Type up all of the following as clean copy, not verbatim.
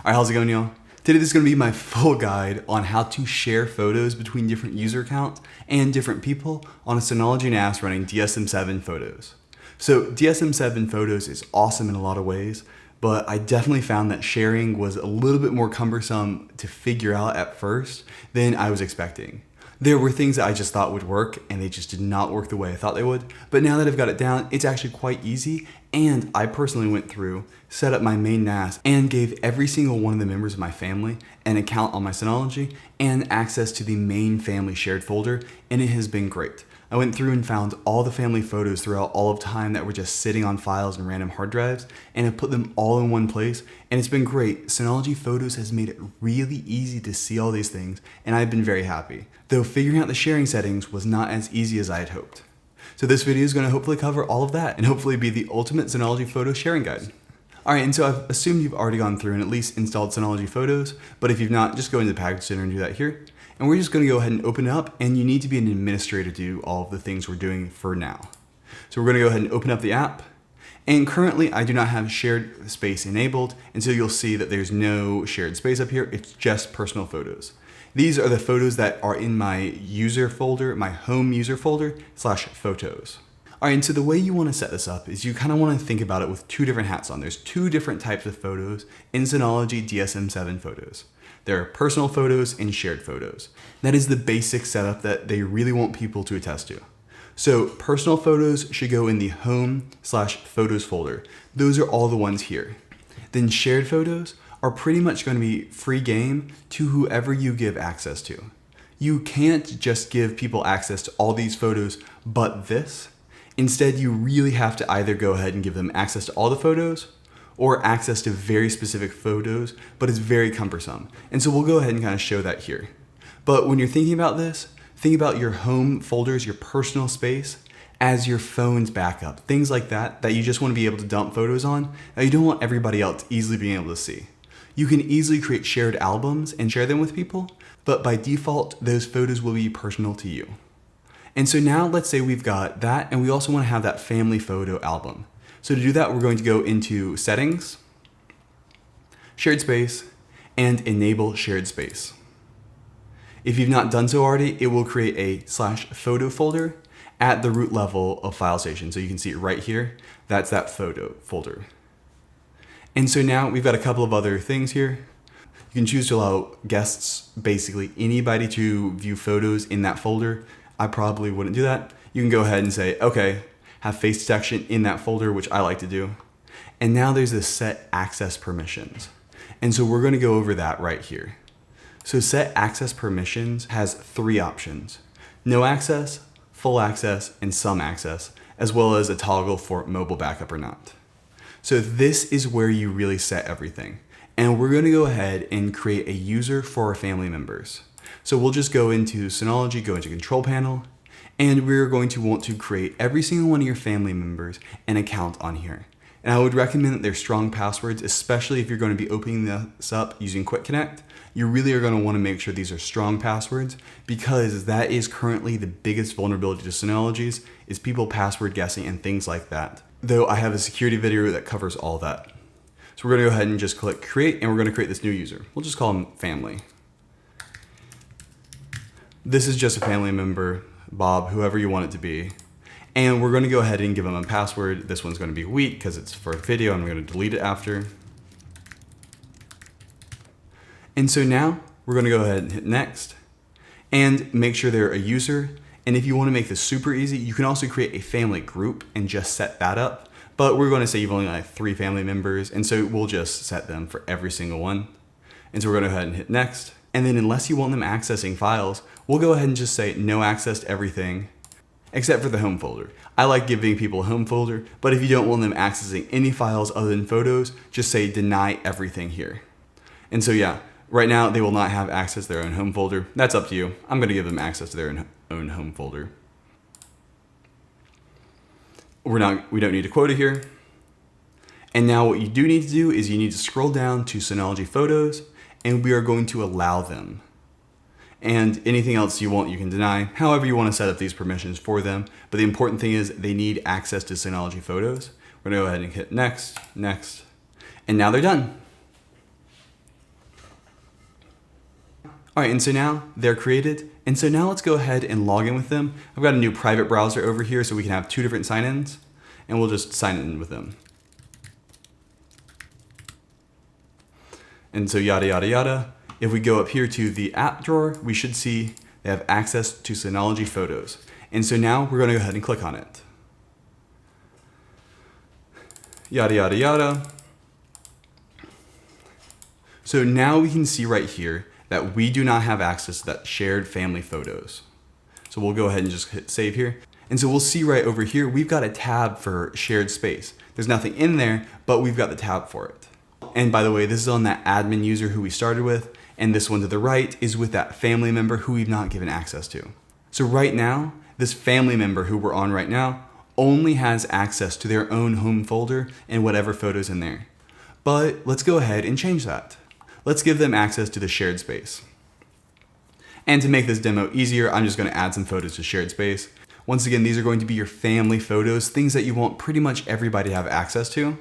Alright, how's it going, y'all? Today this is going to be my full guide on how to share photos between different user accounts and different people on a Synology NAS running DSM7 photos. So DSM7 photos is awesome in a lot of ways, but I definitely found that sharing was a little bit more cumbersome to figure out at first than I was expecting. There were things that I just thought would work and they just did not work the way I thought they would. But now that I've got it down, it's actually quite easy. And I personally went through, set up my main NAS and gave every single one of the members of my family an account on my Synology and access to the main family shared folder. And it has been great. I went through and found all the family photos throughout all of time that were just sitting on files and random hard drives, and I put them all in one place, and it's been great. Synology Photos has made it really easy to see all these things, and I've been very happy. Though figuring out the sharing settings was not as easy as I had hoped. So this video is going to hopefully cover all of that, and hopefully be the ultimate Synology Photo sharing guide. Alright, and so I've assumed you've already gone through and at least installed Synology Photos, but if you've not, just go into the Package Center and do that here. And we're just going to go ahead and open it up, and you need to be an administrator to do all of the things we're doing for now. So we're going to go ahead and open up the app, and currently I do not have shared space enabled, and so you'll see that there's no shared space up here, it's just personal photos. These are the photos that are in my user folder, my home user folder /photos. Alright, and so the way you want to set this up is you kind of want to think about it with two different hats on. There's two different types of photos in Synology DSM7 photos. There are personal photos and shared photos. That is the basic setup that they really want people to attest to. So personal photos should go in the home /photos folder. Those are all the ones here. Then shared photos are pretty much going to be free game to whoever you give access to. You can't just give people access to all these photos but this. Instead, you really have to either go ahead and give them access to all the photos or access to very specific photos, but it's very cumbersome. And so we'll go ahead and kind of show that here. But when you're thinking about this, think about your home folders, your personal space, as your phone's backup. Things like that you just want to be able to dump photos on, that you don't want everybody else easily being able to see. You can easily create shared albums and share them with people, but by default, those photos will be personal to you. And so now let's say we've got that, and we also want to have that family photo album. So to do that, we're going to go into Settings, Shared Space, and Enable Shared Space. If you've not done so already, it will create a /photo folder at the root level of FileStation. So you can see it right here. That's that photo folder. And so now we've got a couple of other things here. You can choose to allow guests, basically anybody, to view photos in that folder. I probably wouldn't do that. You can go ahead and say, okay, have face detection in that folder, which I like to do. And now there's this set access permissions. And so we're going to go over that right here. So set access permissions has three options: no access, full access, and some access, as well as a toggle for mobile backup or not. So this is where you really set everything. And we're going to go ahead and create a user for our family members. So we'll just go into Synology, go into Control Panel, and we're going to want to create every single one of your family members an account on here. And I would recommend that they're strong passwords, especially if you're going to be opening this up using Quick Connect. You really are going to want to make sure these are strong passwords, because that is currently the biggest vulnerability to Synology's, is people password guessing and things like that. Though I have a security video that covers all that. So we're going to go ahead and just click Create, and we're going to create this new user. We'll just call him Family. This is just a family member, Bob, whoever you want it to be. And we're going to go ahead and give them a password. This one's going to be weak because it's for a video, and we're going to delete it after. And so now we're going to go ahead and hit Next and make sure they're a user. And if you want to make this super easy, you can also create a family group and just set that up. But we're going to say you've only got 3 family members, and so we'll just set them for every single one. And so we're going to go ahead and hit Next. And then unless you want them accessing files, we'll go ahead and just say no access to everything except for the home folder. I like giving people a home folder, but if you don't want them accessing any files other than photos, just say deny everything here. And so yeah, right now they will not have access to their own home folder. That's up to you. I'm going to give them access to their own home folder. We don't need a quota here. And now what you do need to do is you need to scroll down to Synology Photos, and we are going to allow them. And anything else you want, you can deny. However you want to set up these permissions for them. But the important thing is they need access to Synology Photos. We're going to go ahead and hit Next, Next. And now they're done. All right, and so now they're created. And so now let's go ahead and log in with them. I've got a new private browser over here so we can have 2 different sign-ins, and we'll just sign in with them. And so yada, yada, yada. If we go up here to the app drawer, we should see they have access to Synology Photos. And so now we're gonna go ahead and click on it. Yada, yada, yada. So now we can see right here that we do not have access to that shared family photos. So we'll go ahead and just hit save here. And so we'll see right over here, we've got a tab for shared space. There's nothing in there, but we've got the tab for it. And by the way, this is on that admin user who we started with, and this one to the right is with that family member who we've not given access to. So right now, this family member who we're on right now only has access to their own home folder and whatever photos in there. But let's go ahead and change that. Let's give them access to the shared space. And to make this demo easier, I'm just going to add some photos to shared space. Once again, these are going to be your family photos, things that you want pretty much everybody to have access to.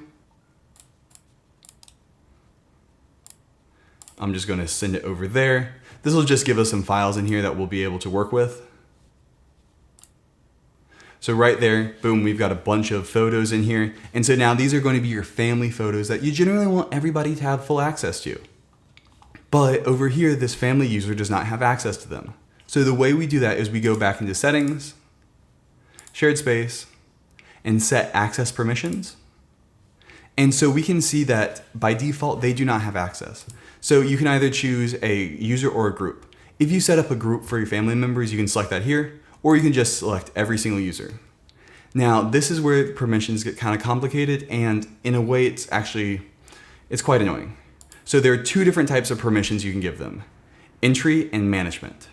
I'm just going to send it over there. This will just give us some files in here that we'll be able to work with. So right there, boom, we've got a bunch of photos in here. And so now these are going to be your family photos that you generally want everybody to have full access to. But over here, this family user does not have access to them. So the way we do that is we go back into settings, shared space, and set access permissions. And so we can see that by default, they do not have access. So you can either choose a user or a group. If you set up a group for your family members, you can select that here, or you can just select every single user. Now, this is where permissions get kind of complicated, and in a way, it's quite annoying. So there are 2 different types of permissions you can give them: entry and management.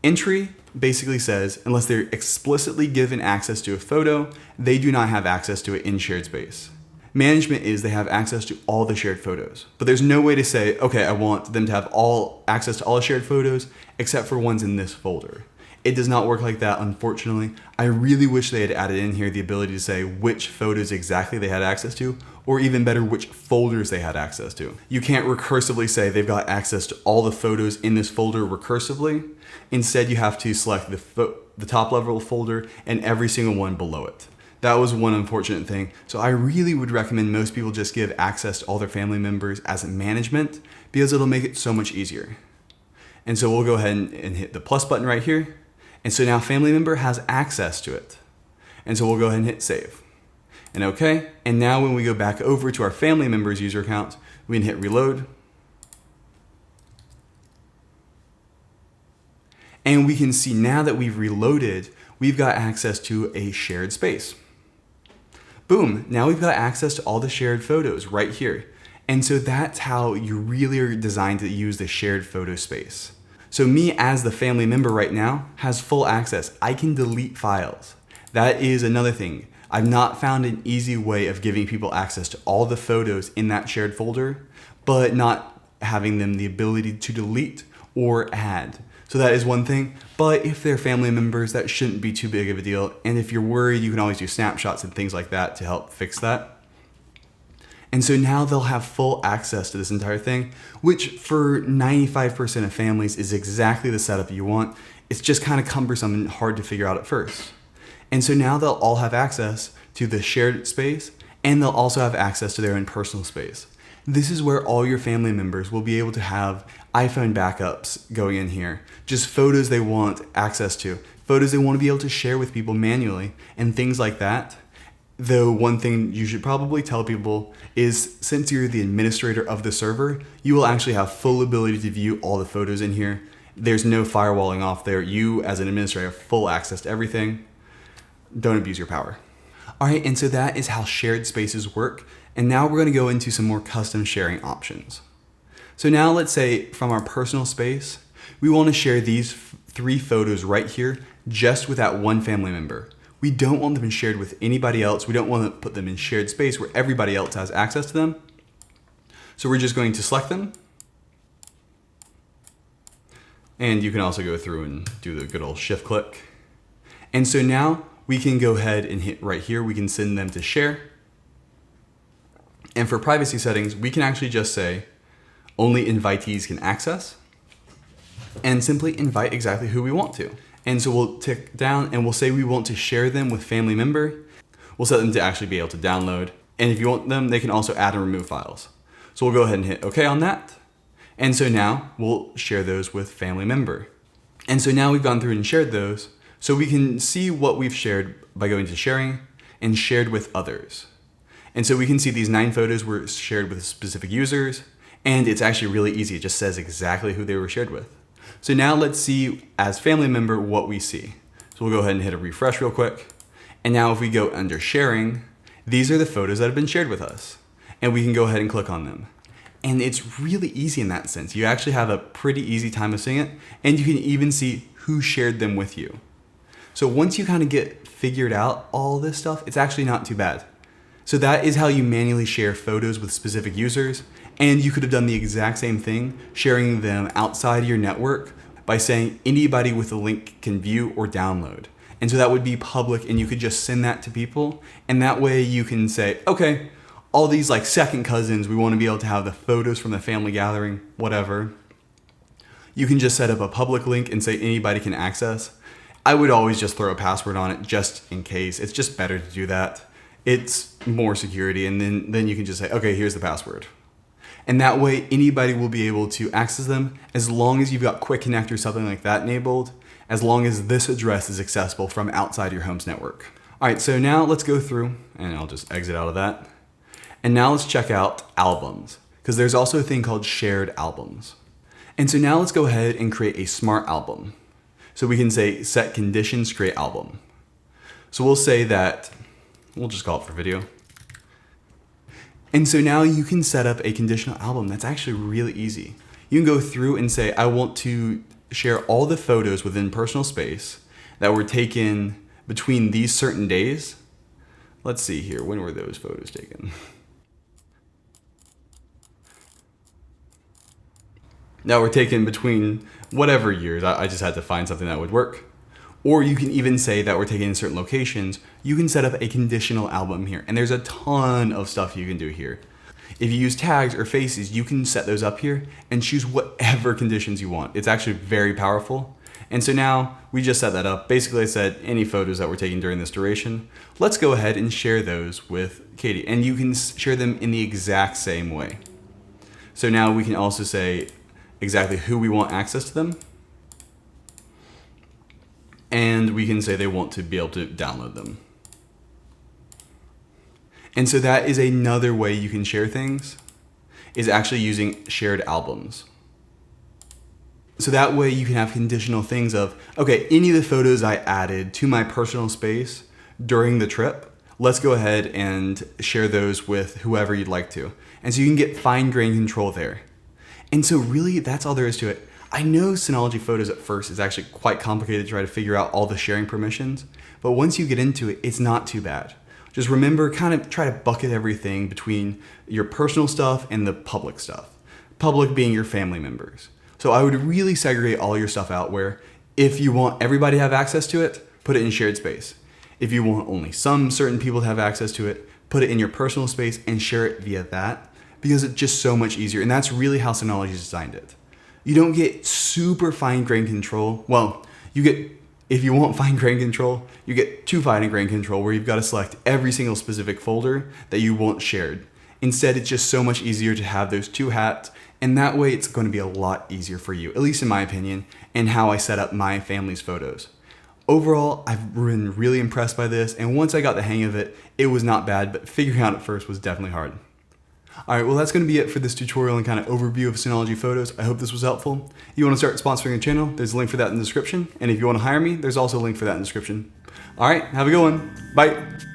Entry basically says, unless they're explicitly given access to a photo, they do not have access to it in shared space. Management is they have access to all the shared photos, but there's no way to say, okay, I want them to have access to all the shared photos except for ones in this folder. It does not work like that, unfortunately. I really wish they had added in here the ability to say which photos exactly they had access to, or even better, which folders they had access to. You can't recursively say they've got access to all the photos in this folder recursively. Instead, you have to select the top level folder and every single one below it. That was one unfortunate thing. So I really would recommend most people just give access to all their family members as management, because it'll make it so much easier. And so we'll go ahead and hit the plus button right here. And so now family member has access to it. And so we'll go ahead and hit save. And okay. And now when we go back over to our family members user account, we can hit reload. And we can see now that we've reloaded, we've got access to a shared space. Boom, now we've got access to all the shared photos right here. And so that's how you really are designed to use the shared photo space. So me as the family member right now has full access. I can delete files. That is another thing. I've not found an easy way of giving people access to all the photos in that shared folder, but not having them the ability to delete or add. So that is one thing, but if they're family members, that shouldn't be too big of a deal. And if you're worried, you can always do snapshots and things like that to help fix that. And so now they'll have full access to this entire thing, which for 95% of families is exactly the setup you want. It's just kind of cumbersome and hard to figure out at first. And so now they'll all have access to the shared space, and they'll also have access to their own personal space. This is where all your family members will be able to have iPhone backups going in here, just photos they want access to, photos they want to be able to share with people manually, and things like that. Though one thing you should probably tell people is, since you're the administrator of the server, you will actually have full ability to view all the photos in here. There's no firewalling off there. You as an administrator have full access to everything. Don't abuse your power. All right, and so that is how shared spaces work. And now we're going to go into some more custom sharing options. So now let's say from our personal space, we want to share these 3 photos right here just with that one family member. We don't want them shared with anybody else. We don't want to put them in shared space where everybody else has access to them. So we're just going to select them. And you can also go through and do the good old shift click. And so now we can go ahead and hit right here. We can send them to share. And for privacy settings, we can actually just say only invitees can access. and simply invite exactly who we want to. And so we'll tick down and we'll say we want to share them with family member. We'll set them to actually be able to download. And if you want them, they can also add and remove files. So we'll go ahead and hit OK on that. And so now we'll share those with family member. And so now we've gone through and shared those. So we can see what we've shared by going to sharing and shared with others. And so we can see these 9 photos were shared with specific users, and it's actually really easy. It just says exactly who they were shared with. So now let's see as family member what we see. So we'll go ahead and hit a refresh real quick. And now if we go under sharing, these are the photos that have been shared with us. And we can go ahead and click on them. And it's really easy in that sense. You actually have a pretty easy time of seeing it, and you can even see who shared them with you. So once you kind of get figured out all this stuff, it's actually not too bad. So that is how you manually share photos with specific users, and you could have done the exact same thing, sharing them outside your network by saying anybody with a link can view or download. And so that would be public, and you could just send that to people, and that way you can say, okay, all these like second cousins, we want to be able to have the photos from the family gathering, whatever. You can just set up a public link and say anybody can access. I would always just throw a password on it just in case. It's just better to do that. It's more security, and then you can just say, okay, here's the password. And that way anybody will be able to access them as long as you've got Quick Connect or something like that enabled, as long as this address is accessible from outside your home's network. All right, so now let's go through, and I'll just exit out of that. And now let's check out albums, because there's also a thing called shared albums. And so now let's go ahead and create a smart album. So we can say set conditions, create album. So we'll say that, we'll just call it for video. And so now you can set up a conditional album. That's actually really easy. You can go through and say, I want to share all the photos within personal space that were taken between these certain days. Let's see here, when were those photos taken? That were taken between whatever years. I just had to find something that would work. Or you can even say that we're taken in certain locations. You can set up a conditional album here, and there's a ton of stuff you can do here. If you use tags or faces, you can set those up here and choose whatever conditions you want. It's actually very powerful. And so now we just set that up. Basically I said any photos that were taken during this duration. Let's go ahead and share those with Katie, and you can share them in the exact same way. So now we can also say exactly who we want access to them. And we can say they want to be able to download them. And so that is another way you can share things, is actually using shared albums. So that way you can have conditional things of, okay, any of the photos I added to my personal space during the trip, let's go ahead and share those with whoever you'd like to. And so you can get fine-grained control there. And so really that's all there is to it. I know Synology Photos at first is actually quite complicated to try to figure out all the sharing permissions, but once you get into it, it's not too bad. Just remember, kind of try to bucket everything between your personal stuff and the public stuff. Public being your family members. So I would really segregate all your stuff out where if you want everybody to have access to it, put it in shared space. If you want only some certain people to have access to it, put it in your personal space and share it via that, because it's just so much easier. And that's really how Synology designed it. You don't get super fine-grained control. Well, you get, if you want fine-grained control, you get too fine-grained control where you've got to select every single specific folder that you want shared. Instead, it's just so much easier to have those two hats, and that way it's going to be a lot easier for you, at least in my opinion, and how I set up my family's photos. Overall, I've been really impressed by this, and once I got the hang of it, it was not bad, but figuring out at first was definitely hard. Alright, well that's going to be it for this tutorial and kind of overview of Synology Photos. I hope this was helpful. If you want to start sponsoring the channel, there's a link for that in the description. And if you want to hire me, there's also a link for that in the description. Alright, have a good one. Bye.